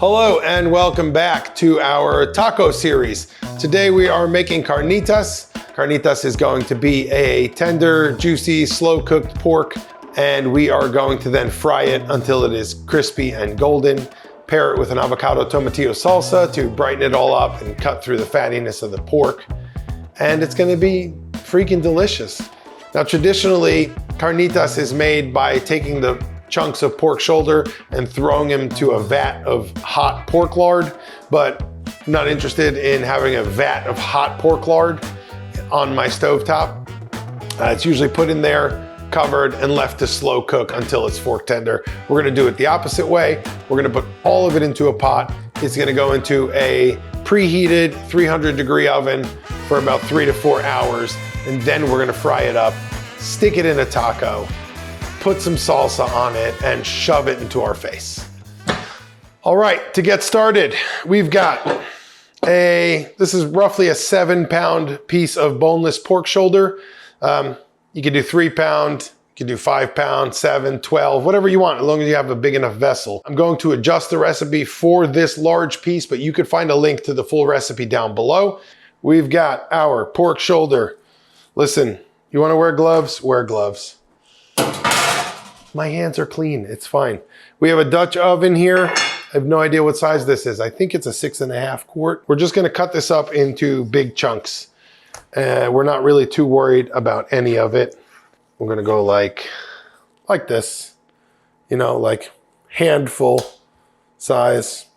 Hello and welcome back to our taco series. Today we are making carnitas. Carnitas is going to be a tender, juicy, slow-cooked pork, and we are going to then fry it until it is crispy and golden. Pair it with an avocado tomatillo salsa to brighten it all up and cut through the fattiness of the pork. And it's gonna be freaking delicious. Now, traditionally, carnitas is made by taking the chunks of pork shoulder and throwing them to a vat of hot pork lard, but I'm not interested in having a vat of hot pork lard on my stovetop. It's usually put in there, covered, and left to slow cook until it's fork tender. We're gonna do it the opposite way. We're gonna put all of it into a pot. It's gonna go into a preheated 300-degree oven for about 3 to 4 hours, and then we're gonna fry it up, stick it in a taco, put some salsa on it, and shove it into our face. All right, to get started, we've got this is roughly a 7-pound piece of boneless pork shoulder. You can do 3-pound, you can do 5-pound, 7, 12, whatever you want, as long as you have a big enough vessel. I'm going to adjust the recipe for this large piece, but you could find a link to the full recipe down below. We've got our pork shoulder. Listen, you wanna wear gloves? Wear gloves. My hands are clean, it's fine. We have a Dutch oven here. I have no idea what size this is. I think it's a 6.5 quart. We're just gonna cut this up into big chunks. We're not really too worried about any of it. We're gonna go like this, you know, like handful size.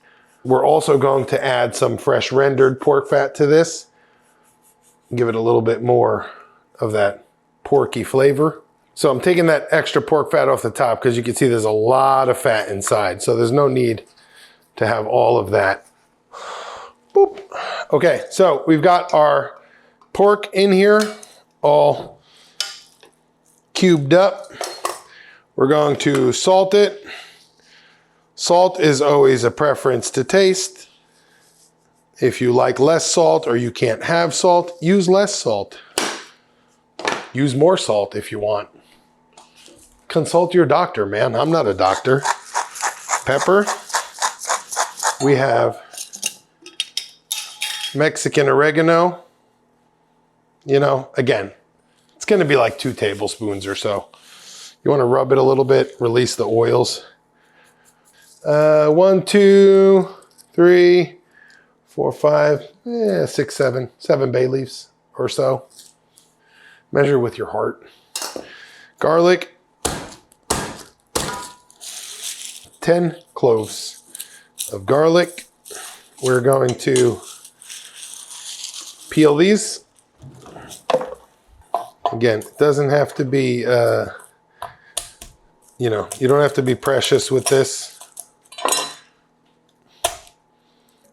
We're also going to add some fresh rendered pork fat to this. Give it a little bit more of that porky flavor. So I'm taking that extra pork fat off the top because you can see there's a lot of fat inside. So there's no need to have all of that. Boop. Okay, so we've got our pork in here, all cubed up. We're going to salt it. Salt is always a preference to taste. If you like less salt or you can't have salt, use less salt. Use more salt if you want. Consult your doctor, man. I'm not a doctor. Pepper. We have Mexican oregano. You know, again, it's gonna be like 2 tablespoons or so. You wanna rub it a little bit, release the oils. 1, 2, 3, 4, 5, 6, 7 bay leaves or so. Measure with your heart. Garlic. 10 cloves of garlic. We're going to peel these. Again, it doesn't have to be, you know, you don't have to be precious with this.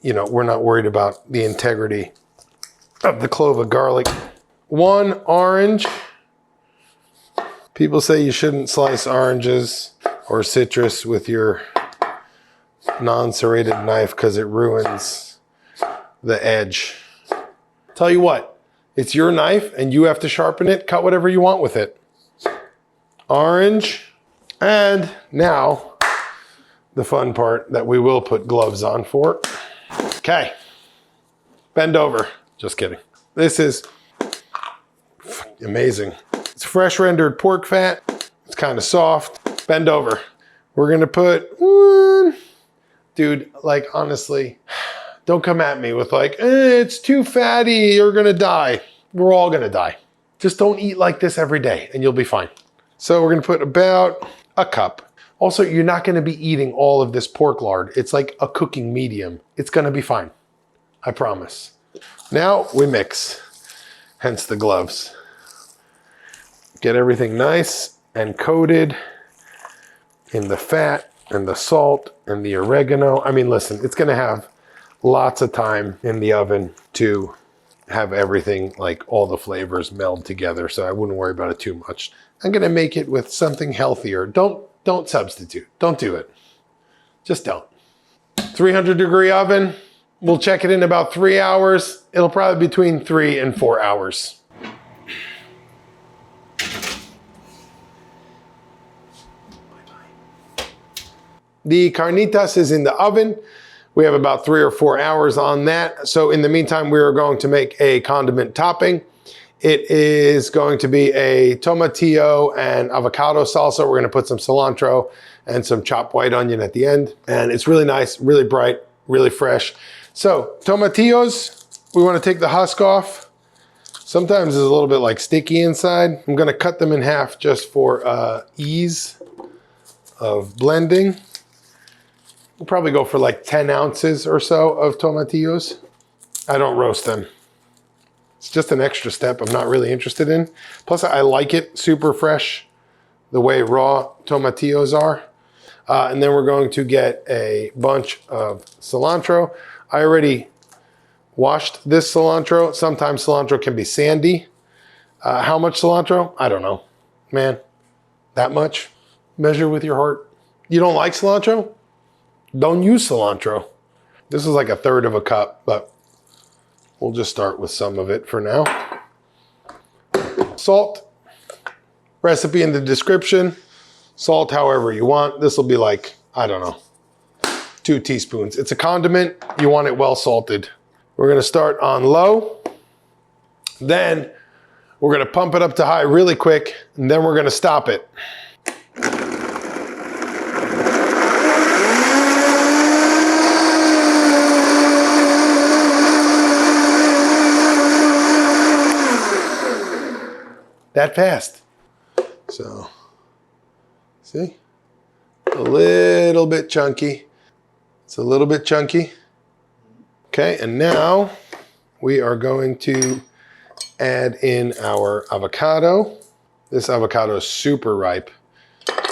You know, we're not worried about the integrity of the clove of garlic. 1 orange. People say you shouldn't slice oranges or citrus with your non-serrated knife because it ruins the edge. Tell you what, it's your knife and you have to sharpen it. Cut whatever you want with it. Orange. And now the fun part that we will put gloves on for. Okay, bend over. Just kidding. This is amazing. It's fresh rendered pork fat. It's kind of soft. Bend over. We're gonna put, dude, like honestly, don't come at me with like, it's too fatty, you're gonna die. We're all gonna die. Just don't eat like this every day and you'll be fine. So we're gonna put about a cup. Also, you're not gonna be eating all of this pork lard. It's like a cooking medium. It's gonna be fine, I promise. Now we mix, hence the gloves. Get everything nice and coated in the fat and the salt and the oregano. I mean, listen, it's gonna have lots of time in the oven to have everything, like all the flavors meld together, so I wouldn't worry about it too much. I'm gonna make it with something healthier. Don't substitute, don't do it. Just don't. 300-degree oven. We'll check it in about 3 hours. It'll probably be between 3 and 4 hours. The carnitas is in the oven. We have about 3 or 4 hours on that. So in the meantime, we are going to make a condiment topping. It is going to be a tomatillo and avocado salsa. We're gonna put some cilantro and some chopped white onion at the end. And it's really nice, really bright, really fresh. So tomatillos, we wanna take the husk off. Sometimes it's a little bit like sticky inside. I'm gonna cut them in half just for ease of blending. We'll probably go for like 10 ounces or so of tomatillos. I don't roast them. It's just an extra step I'm not really interested in. Plus I like it super fresh, the way raw tomatillos are. And then we're going to get a bunch of cilantro. I already washed this cilantro. Sometimes cilantro can be sandy. How much cilantro? I don't know. Man, that much? Measure with your heart. You don't like cilantro? Don't use cilantro. This is like 1/3 of a cup, but we'll just start with some of it for now. Salt, recipe in the description. Salt however you want. This will be like, I don't know, 2 teaspoons. It's a condiment, you want it well salted. We're gonna start on low. Then we're gonna pump it up to high really quick, and then we're gonna stop it. That fast. So, see? A little bit chunky. It's a little bit chunky. Okay, and now we are going to add in our avocado. This avocado is super ripe,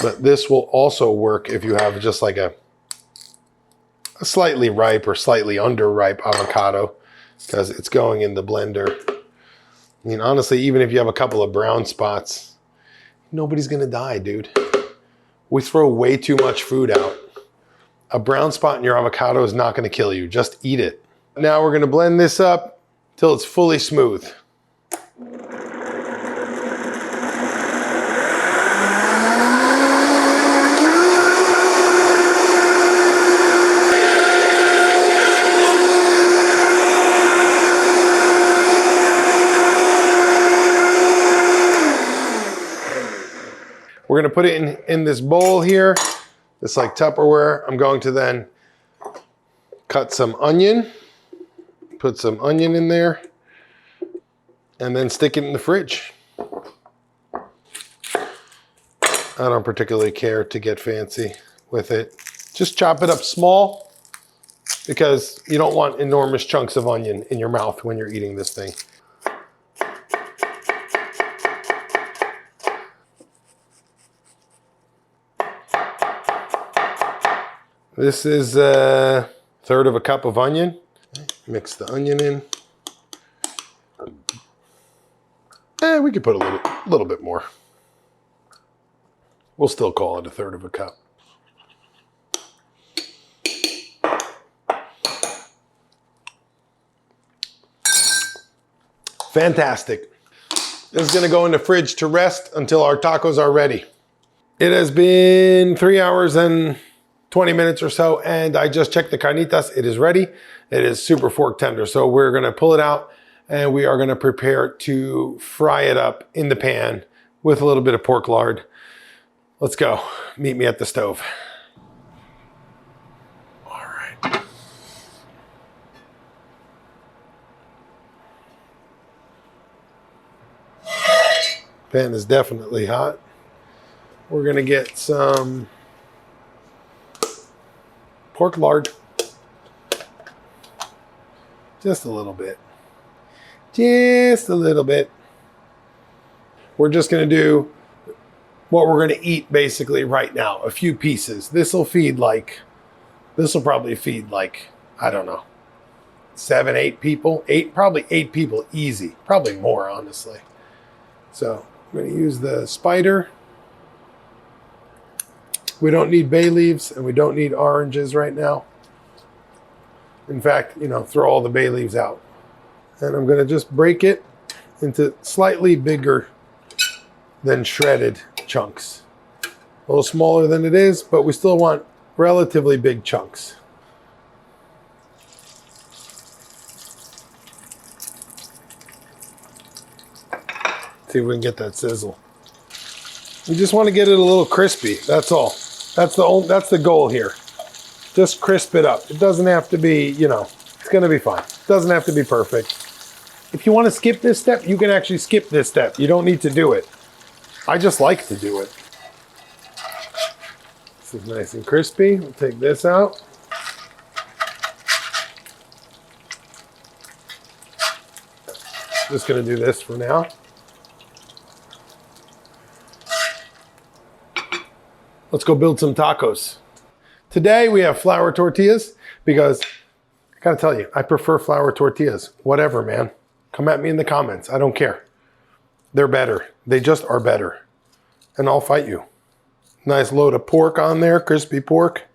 but this will also work if you have just like a slightly ripe or slightly underripe avocado, because it's going in the blender. I mean, honestly, even if you have a couple of brown spots, nobody's gonna die, dude. We throw way too much food out. A brown spot in your avocado is not gonna kill you. Just eat it. Now we're gonna blend this up till it's fully smooth. We're gonna put it in this bowl here, this like Tupperware. I'm going to then cut some onion, put some onion in there, and then stick it in the fridge. I don't particularly care to get fancy with it. Just chop it up small, because you don't want enormous chunks of onion in your mouth when you're eating this thing. This is 1/3 of a cup of onion. Mix the onion in. We could put a little bit more. We'll still call it 1/3 of a cup. Fantastic. This is gonna go in the fridge to rest until our tacos are ready. It has been 3 hours and 20 minutes or so, and I just checked the carnitas. It is ready. It is super fork tender. So we're gonna pull it out, and we are gonna prepare to fry it up in the pan with a little bit of pork lard. Let's go. Meet me at the stove. All right. Pan is definitely hot. We're gonna get some pork lard. Just a little bit. Just a little bit. We're just gonna do what we're gonna eat basically right now. A few pieces. This'll probably feed like, I don't know, 7, 8 people. Probably 8 people easy. Probably more, honestly. So I'm gonna use the spider. We don't need bay leaves, and we don't need oranges right now. In fact, throw all the bay leaves out. And I'm gonna just break it into slightly bigger than shredded chunks. A little smaller than it is, but we still want relatively big chunks. See if we can get that sizzle. You just want to get it a little crispy. That's all. That's the goal here. Just crisp it up. It doesn't have to be, you know, it's going to be fine. It doesn't have to be perfect. If you want to skip this step, you can actually skip this step. You don't need to do it. I just like to do it. This is nice and crispy. We'll take this out. Just going to do this for now. Let's go build some tacos. Today we have flour tortillas because I gotta tell you, I prefer flour tortillas. Whatever, man. Come at me in the comments. I don't care. They're better. They just are better. And I'll fight you. Nice load of pork on there, crispy pork.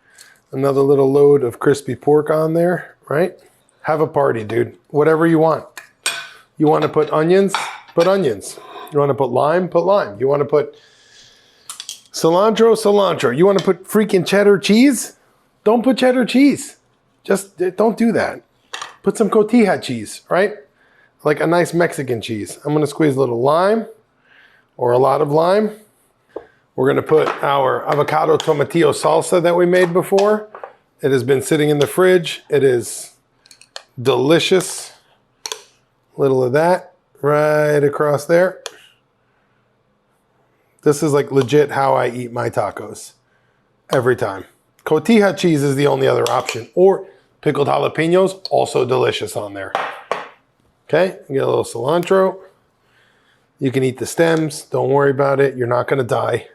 Another little load of crispy pork on there, right? Have a party, dude. Whatever you want. You want to put onions? Put onions. You want to put lime? Put lime. You want to put cilantro? Cilantro. You want to put freaking cheddar cheese? Don't put cheddar cheese. Just don't do that. Put some cotija cheese, right? Like a nice Mexican cheese. I'm going to squeeze a little lime or a lot of lime. We're going to put our avocado tomatillo salsa that we made before. It has been sitting in the fridge. It is delicious. Little of that right across there. This is like legit how I eat my tacos every time. Cotija cheese is the only other option, or pickled jalapenos, also delicious on there. Okay, get a little cilantro. You can eat the stems, don't worry about it, you're not gonna die.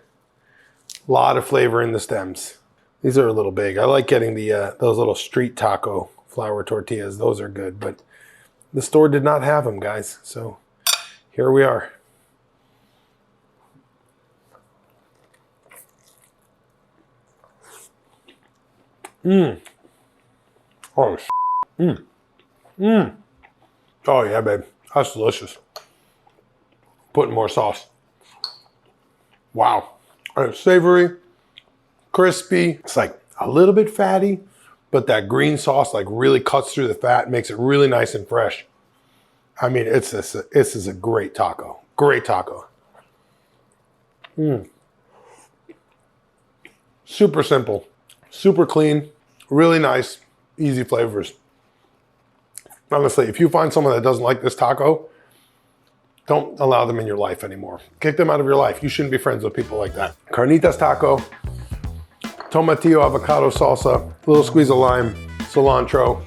A lot of flavor in the stems. These are a little big. I like getting the those little street taco flour tortillas, those are good, but the store did not have them, guys, so here we are. Oh, oh yeah, babe. That's delicious. Putting more sauce. Wow. It's savory, crispy. It's like a little bit fatty, but that green sauce like really cuts through the fat, makes it really nice and fresh. I mean, this is a great taco. Great taco. Super simple. Super clean, really nice, easy flavors. Honestly, if you find someone that doesn't like this taco, don't allow them in your life anymore. Kick them out of your life. You shouldn't be friends with people like that. Carnitas taco, tomatillo avocado salsa, a little squeeze of lime, cilantro,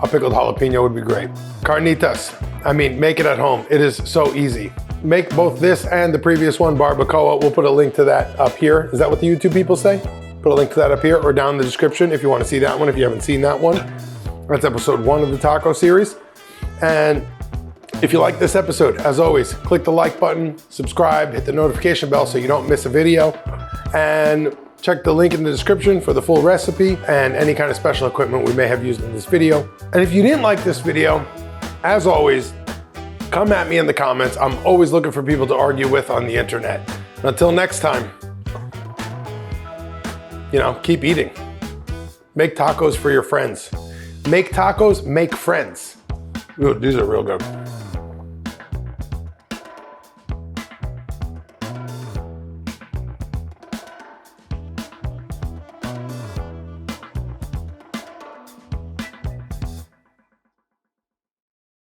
a pickled jalapeno would be great. Carnitas, I mean, make it at home. It is so easy. Make both this and the previous one, barbacoa. We'll put a link to that up here. Is that what the YouTube people say? Put a link to that up here or down in the description if you want to see that one, if you haven't seen that one. That's episode 1 of the taco series. And if you like this episode, as always, click the like button, subscribe, hit the notification bell so you don't miss a video, and check the link in the description for the full recipe and any kind of special equipment we may have used in this video. And if you didn't like this video, as always, come at me in the comments. I'm always looking for people to argue with on the internet. Until next time, you know, keep eating. Make tacos for your friends. Make tacos, make friends. Ooh, these are real good.